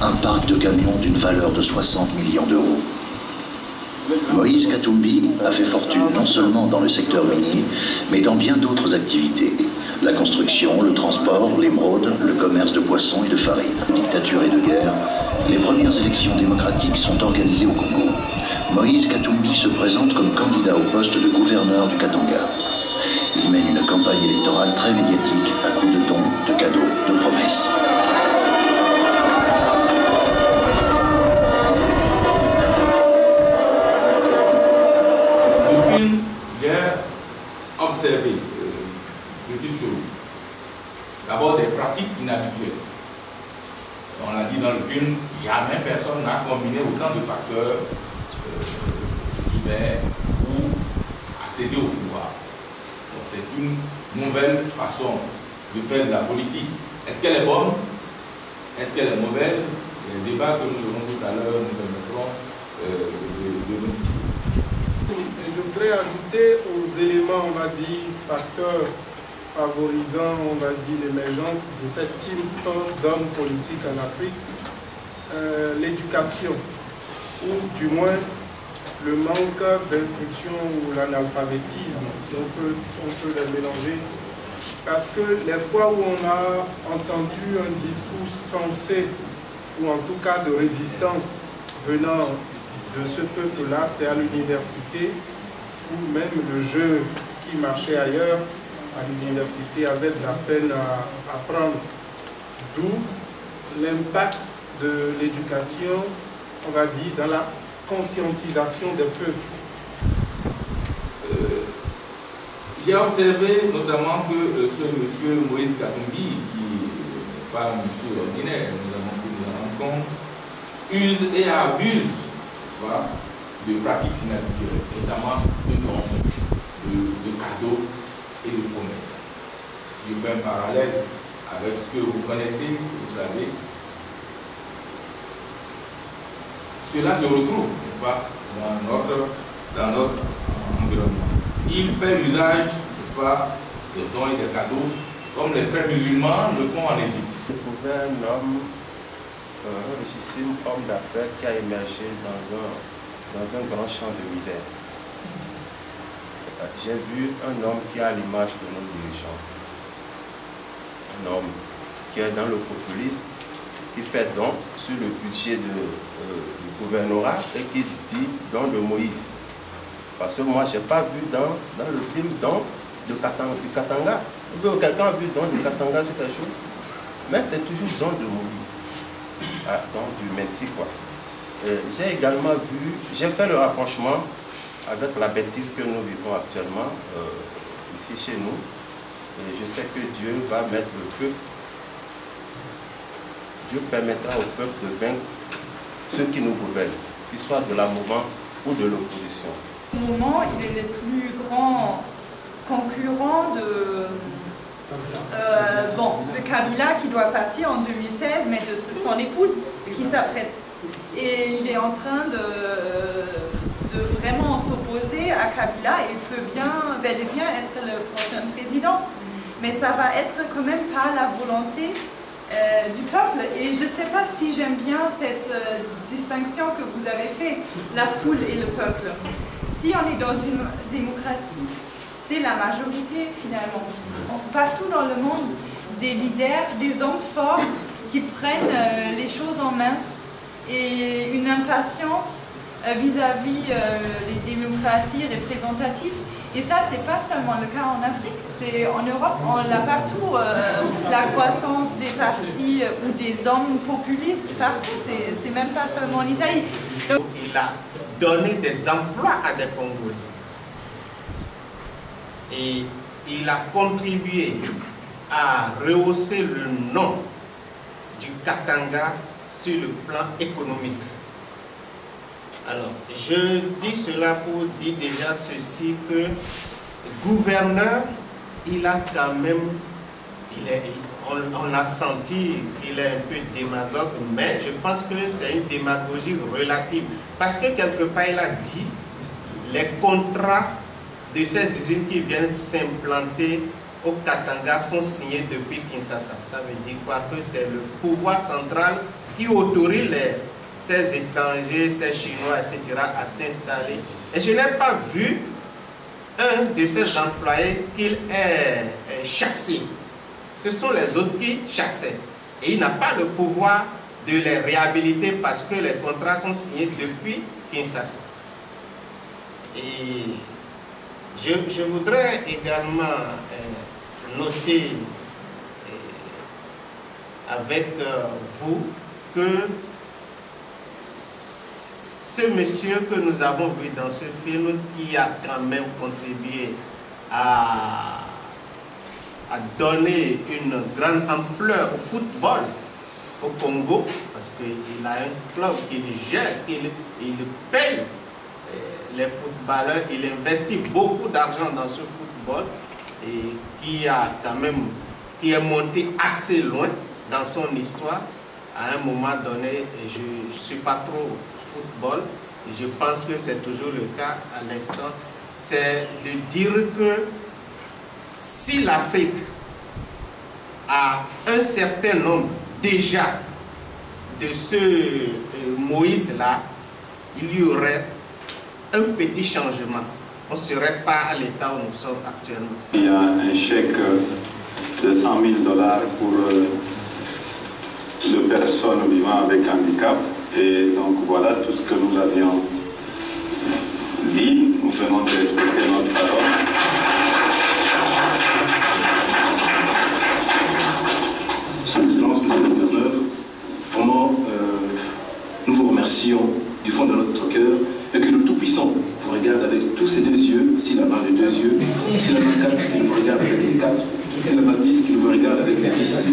un parc de camions d'une valeur de 60 millions d'euros. Moïse Katumbi a fait fortune non seulement dans le secteur minier, mais dans bien d'autres activités. La construction, le transport, l'émeraude, le commerce de poissons et de farine. Dictature et de guerre, les premières élections démocratiques sont organisées au Congo. Moïse Katumbi se présente comme candidat au poste de gouverneur du Katanga. Il mène une campagne électorale très médiatique à coups de dons, de cadeaux, de promesses. Le film, j'ai observé petites choses. D'abord des pratiques inhabituelles. On l'a dit dans le film, jamais personne n'a combiné autant de facteurs divers pour accéder au pouvoir. Donc c'est une nouvelle façon de faire de la politique. Est-ce qu'elle est bonne? Est-ce qu'elle est mauvaise? Les débats que nous aurons tout à l'heure nous permettront de nous fixer. Je voudrais ajouter aux éléments, on va dire, facteurs favorisant, on va dire, l'émergence de cette type d'hommes politiques en Afrique, l'éducation, ou du moins le manque d'instruction ou l'analphabétisme, si on peut les mélanger. Parce que les fois où on a entendu un discours sensé, ou en tout cas de résistance venant de ce peuple-là, c'est à l'université, où même le jeu qui marchait ailleurs, à l'université, avait de la peine à apprendre. D'où l'impact de l'éducation, on va dire, dans la conscientisation des peuples. J'ai observé notamment que ce monsieur Moïse Katumbi, qui n'est pas un monsieur ordinaire, nous avons pu nous rendre compte, use et abuse, n'est-ce pas, de pratiques inhabituelles, notamment de dons, de cadeaux et de promesses. Si je fais un parallèle avec ce que vous connaissez, vous savez, cela se retrouve, n'est-ce pas, dans notre environnement. Il fait usage, n'est-ce pas, de dons et de cadeaux, comme les frères musulmans le font en Égypte. J'ai trouvé un homme, un richissime homme d'affaires qui a émergé dans un grand champ de misère. J'ai vu un homme qui a l'image de nos dirigeants. Un homme qui est dans le populisme, qui fait don sur le budget du gouvernorat et qui dit don de Moïse. Parce que moi, je n'ai pas vu dans le film don du Katanga. Quelqu'un a vu don du Katanga sur quelque chose. Mais c'est toujours don de Moïse. Ah, don du Messie, quoi. J'ai également vu, j'ai fait le rapprochement avec la bêtise que nous vivons actuellement ici chez nous. Et je sais que Dieu va mettre le peuple. Dieu permettra au peuple de vaincre ceux qui nous gouvernent, qu'ils soient de la mouvance ou de l'opposition. Au moment, il est le plus grand concurrent de Kabila qui doit partir en 2016, mais de son épouse qui s'apprête. Et il est en train de vraiment s'opposer à Kabila et il peut bel et bien être le prochain président. Mais ça va être quand même pas la volonté du peuple. Et je ne sais pas si j'aime bien cette distinction que vous avez faite, la foule et le peuple. Si on est dans une démocratie, c'est la majorité finalement. Partout dans le monde, des leaders, des hommes forts qui prennent les choses en main et une impatience vis-à-vis des démocraties représentatives. Et ça, ce n'est pas seulement le cas en Afrique, c'est en Europe, on l'a partout, la croissance des partis ou des hommes populistes, partout, c'est même pas seulement en Italie. Donc, il a donné des emplois à des Congolais. Et il a contribué à rehausser le nom du Katanga sur le plan économique. Alors, je dis cela pour dire déjà ceci, que gouverneur, il a quand même, on a senti qu'il est un peu démagogue, mais je pense que c'est une démagogie relative. Parce que quelque part, il a dit, les contrats de ces usines qui viennent s'implanter au Katanga sont signés depuis Kinshasa. Ça veut dire quoi? Que c'est le pouvoir central qui autorise ces étrangers, ces Chinois, etc. à s'installer. Et je n'ai pas vu un de ces employés qu'il ait chassé. Ce sont les autres qui chassaient. Et il n'a pas le pouvoir de les réhabiliter parce que les contrats sont signés depuis Kinshasa. Et je voudrais également noter avec vous que ce monsieur que nous avons vu dans ce film, qui a quand même contribué à donner une grande ampleur au football au Congo, parce qu'il a un club qu'il gère, il paye les footballeurs, il investit beaucoup d'argent dans ce football et qui est monté assez loin dans son histoire. À un moment donné, je ne suis pas trop football, et je pense que c'est toujours le cas à l'instant, c'est de dire que si l'Afrique a un certain nombre déjà de ce Moïse-là, il y aurait un petit changement. On ne serait pas à l'état où nous sommes actuellement. Il y a un chèque de 100 000 $ pour les personnes vivant avec handicap. Et donc voilà tout ce que nous avions dit. Nous venons de respecter notre parole. Son Excellence, Monsieur le Gouverneur, vraiment, nous vous remercions du fond de notre cœur et que le Tout-Puissant vous regarde avec tous ses deux yeux, s'il en a les deux yeux, s'il en a 4, qu'il vous regarde avec les 4, s'il en a 10, qu'il vous regarde avec les 10.